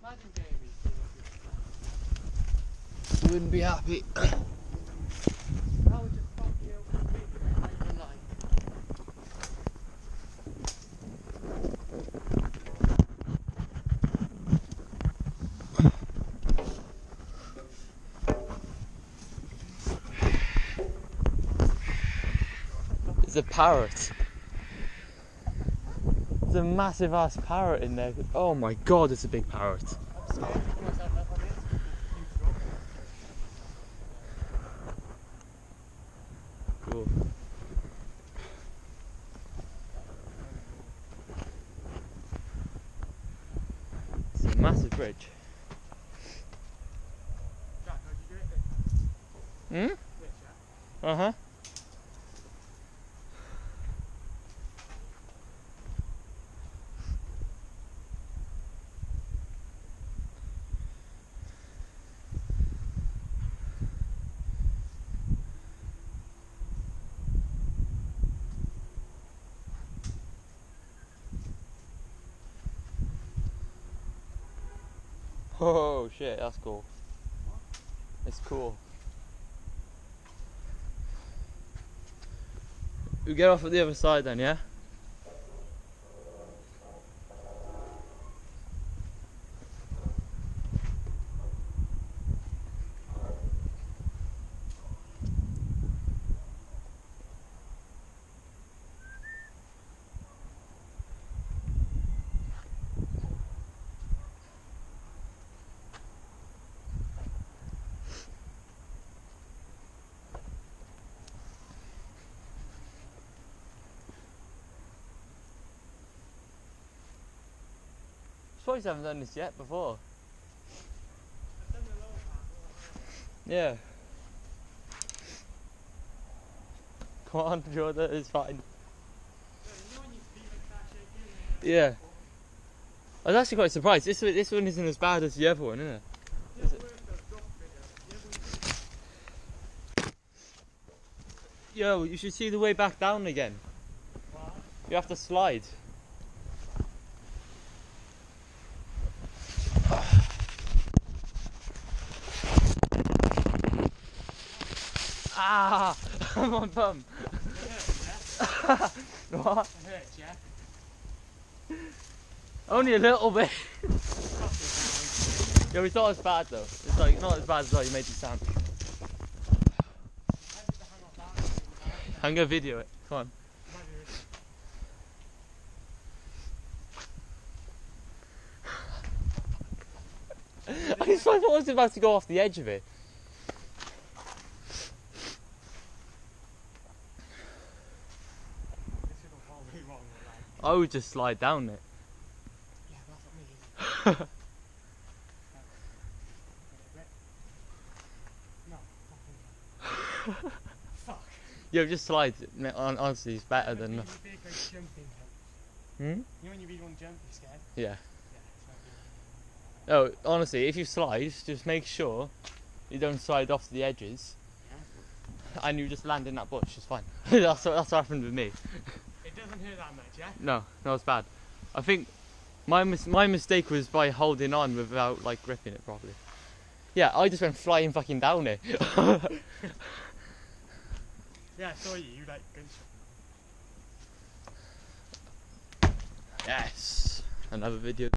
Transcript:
Imagine Jamie seeing us. You wouldn't be happy. That would just fuck you completely, not even like. It's a parrot. There's a massive ass parrot in there. Oh my god, it's a big parrot. I'm scared to put myself up on this because it's huge rock. Cool. It's a massive bridge. Jack, how'd you do it? Hmm? This, yeah? Uh-huh. Oh shit, that's cool. It's cool. We get off at the other side then, yeah? Surprised I haven't done this yet before. I've done the lower part. Yeah. Come on, Jordan, it's fine. You know when your feet like start shaking? Yeah. I was actually quite surprised. This one isn't as bad as the other one, isn't it? Yeah, Is it? work does drop a bit. Yo, you should see the way back down again. What? You have to slide. Ah! I'm on bum. It hurts, yeah? What? It hurts, yeah? Only a little bit. Fucking Yeah, it's not as bad though. It's like not as bad as what you made it sound. hell. How did the hang off that? I'm gonna video it. Come on. Might be I thought I was about to go off the edge of it. This could go horribly wrong, like. I would just slide down it. Yeah, that's what me. No, fucking. Fuck. Yeah, just slide. Honestly, it's better You than. know when you big, like, jumping helps. Hmm? You know when you really want to jump, you're scared? Yeah. Yeah, it's not good. Oh, honestly, if you slide, just make sure you don't slide off the edges, and you just land in that bush. It's fine. that's what happened with me. It doesn't hurt that much, yeah? No, it's bad. I think my mistake was by holding on without like gripping it properly. Yeah, I just went flying fucking down it. Yeah, I saw you, like, gunshot. Yes. Another video.